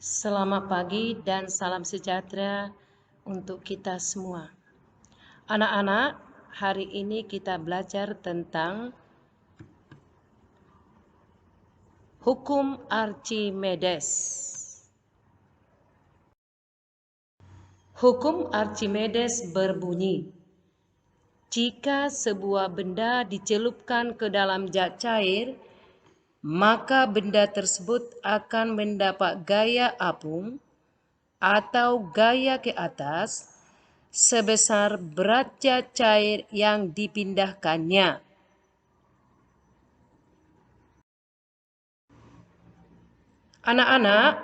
Selamat pagi dan salam sejahtera untuk kita semua. Anak-anak, hari ini kita belajar tentang hukum Archimedes. Hukum Archimedes berbunyi, jika sebuah benda dicelupkan ke dalam zat cair, maka benda tersebut akan mendapat gaya apung atau gaya ke atas sebesar berat zat cair yang dipindahkannya. Anak-anak,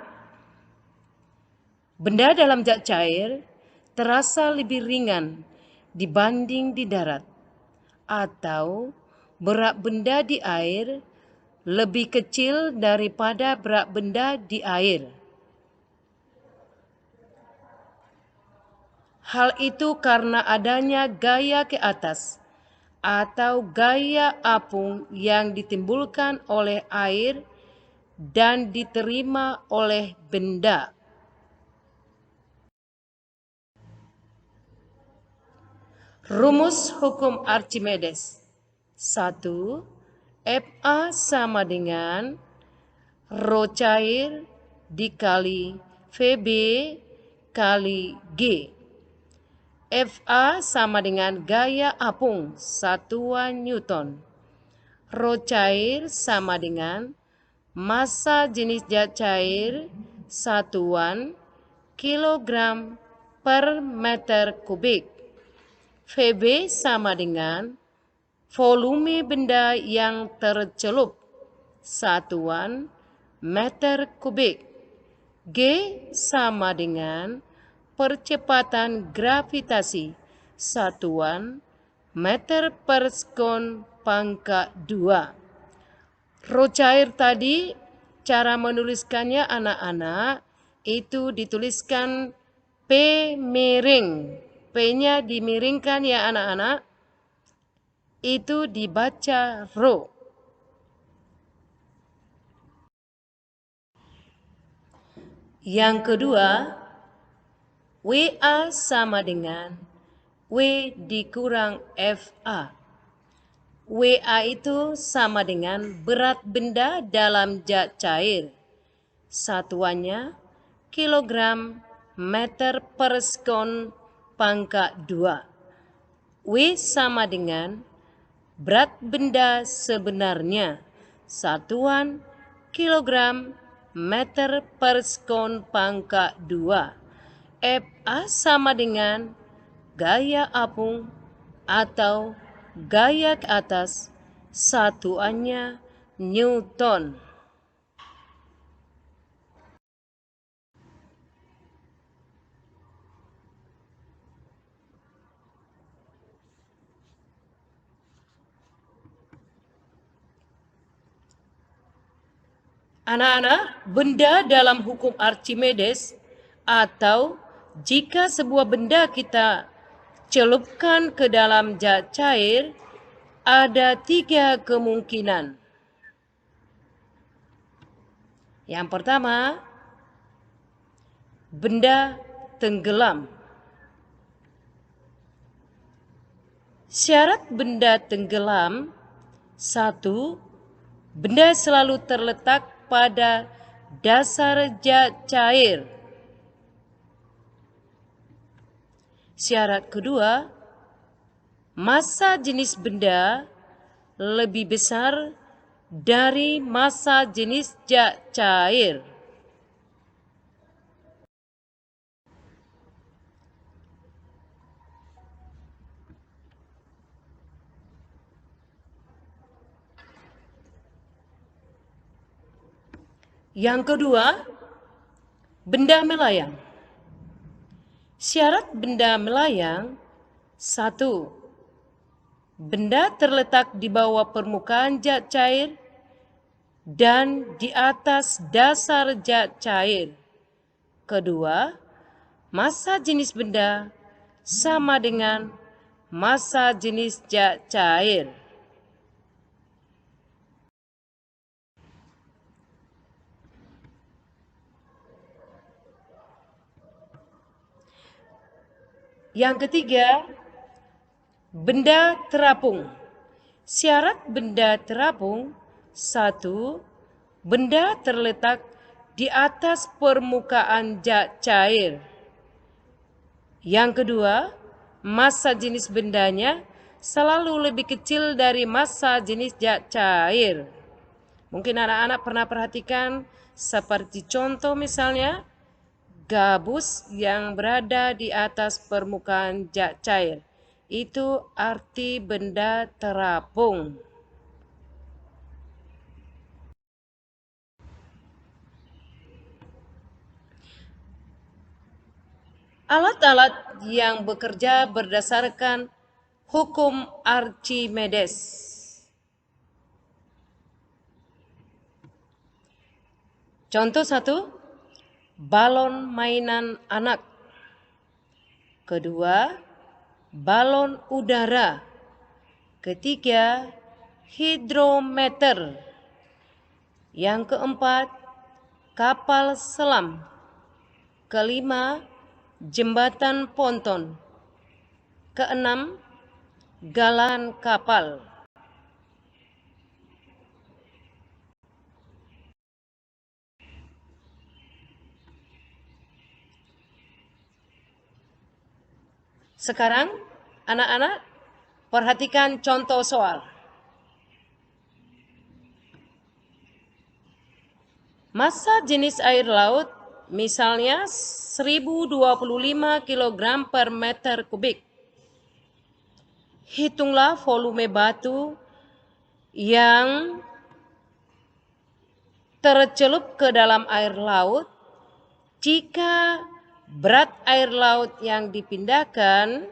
benda dalam zat cair terasa lebih ringan dibanding di darat, atau berat benda di air lebih kecil daripada berat benda di air. Hal itu karena adanya gaya ke atas atau gaya apung yang ditimbulkan oleh air dan diterima oleh benda. Rumus hukum Archimedes. 1. Fa sama dengan rho cair dikali Vb kali G. Fa sama dengan gaya apung satuan Newton. Rho cair sama dengan massa jenis zat cair satuan kilogram per meter kubik. Vb sama dengan volume benda yang tercelup satuan meter kubik. G sama dengan percepatan gravitasi satuan meter per sekon pangkat 2. Rho cair tadi, cara menuliskannya anak-anak itu dituliskan P miring. P-nya dimiringkan ya anak-anak. Itu dibaca rho. Yang kedua, WA sama dengan W dikurang FA. WA itu sama dengan berat benda dalam zat cair. Satuannya kilogram meter per sekon pangkat 2. W sama dengan berat benda sebenarnya. Satuan kilogram meter per sekon pangkat 2. Fa sama dengan gaya apung atau gaya ke atas, satuannya Newton. Anak-anak, benda dalam hukum Archimedes atau jika sebuah benda kita celupkan ke dalam zat cair, ada 3 kemungkinan. Yang pertama, benda tenggelam. Syarat benda tenggelam: 1. Benda selalu terletak pada dasar zat cair. Syarat kedua, massa jenis benda lebih besar dari massa jenis zat cair. Yang kedua, benda melayang. Syarat benda melayang: 1. Benda terletak di bawah permukaan zat cair dan di atas dasar zat cair. Kedua, massa jenis benda sama dengan massa jenis zat cair. Yang ketiga, benda terapung. Syarat benda terapung: 1. Benda terletak di atas permukaan cair. Yang kedua, massa jenis bendanya selalu lebih kecil dari massa jenis cair. Mungkin anak-anak pernah perhatikan seperti contoh misalnya gabus yang berada di atas permukaan cair. Itu arti benda terapung. Alat-alat yang bekerja berdasarkan hukum Archimedes. Contoh 1, balon mainan anak. Kedua, balon udara. Ketiga, hidrometer. Yang keempat, kapal selam. Kelima, jembatan ponton. Keenam, galangan kapal. Sekarang, anak-anak perhatikan contoh soal. Massa jenis air laut misalnya 1025 kg per meter kubik. Hitunglah volume batu yang tercelup ke dalam air laut jika berat air laut yang dipindahkan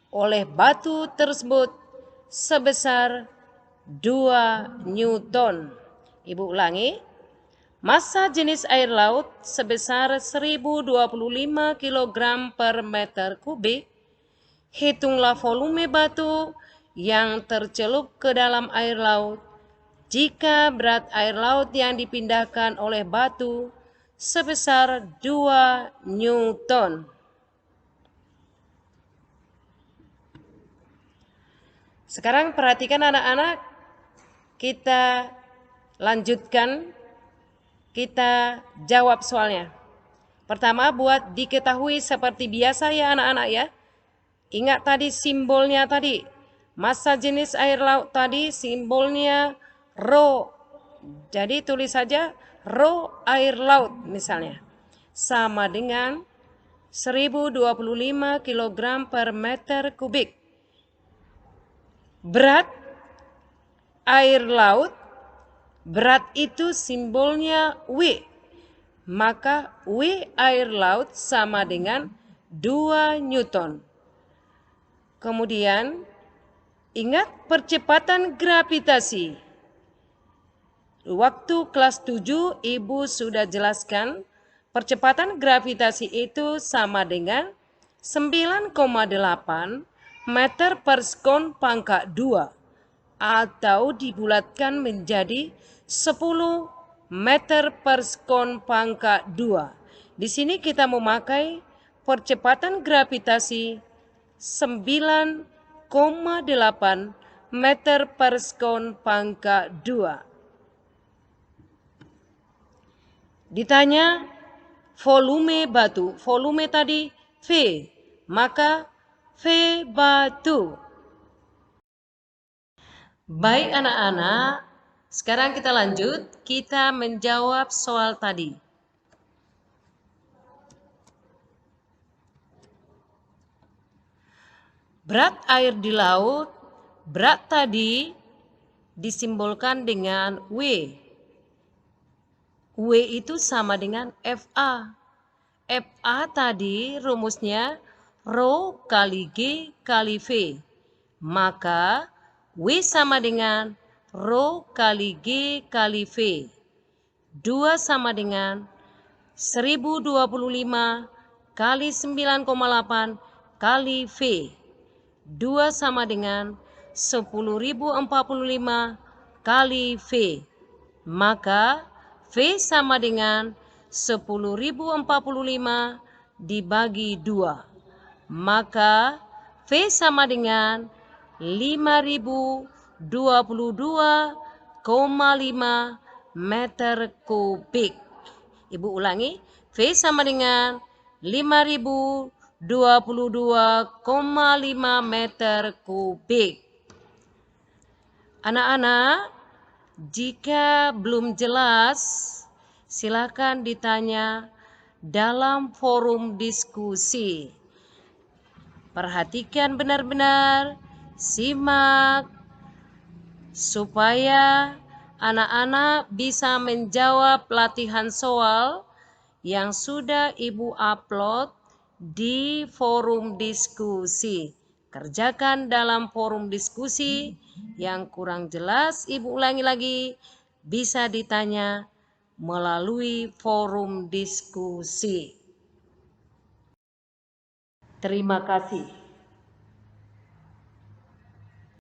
oleh batu tersebut sebesar 2 Newton. Ibu ulangi. Massa jenis air laut sebesar 1025 kg per meter kubik. Hitunglah volume batu yang tercelup ke dalam air laut jika berat air laut yang dipindahkan oleh batu sebesar 2 Newton. Sekarang perhatikan anak-anak, kita lanjutkan, kita jawab soalnya. Pertama, buat diketahui seperti biasa ya anak-anak ya. Ingat tadi simbolnya tadi. Massa jenis air laut tadi simbolnya rho. Jadi tulis saja rho air laut misalnya. Sama dengan 1025 kg per meter kubik. Berat air laut, berat itu simbolnya W. Maka W air laut sama dengan 2 Newton. Kemudian, ingat percepatan gravitasi. Waktu kelas 7 Ibu sudah jelaskan percepatan gravitasi itu sama dengan 9,8 meter per sekon pangkat 2 atau dibulatkan menjadi 10 meter per sekon pangkat 2. Di sini kita memakai percepatan gravitasi 9,8 meter per sekon pangkat 2. Ditanya volume batu, volume tadi V, maka V batu. Baik anak-anak, sekarang kita lanjut, kita menjawab soal tadi. Berat air di laut, berat tadi disimbolkan dengan W. W itu sama dengan FA. FA tadi rumusnya rho kali G kali V. Maka W sama dengan rho kali G kali V. 2 sama dengan 1025 kali 9,8 kali V. 2 sama dengan 10.045 kali V. Maka V sama dengan 10.045 dibagi 2. Maka V sama dengan 5022,5 meter kubik. Ibu ulangi, V sama dengan 5022,5 meter kubik. Anak-anak, jika belum jelas, silakan ditanya dalam forum diskusi. Perhatikan benar-benar, simak, supaya anak-anak bisa menjawab latihan soal yang sudah Ibu upload di forum diskusi. Kerjakan dalam forum diskusi. Yang kurang jelas, Ibu ulangi lagi, bisa ditanya melalui forum diskusi. Terima kasih.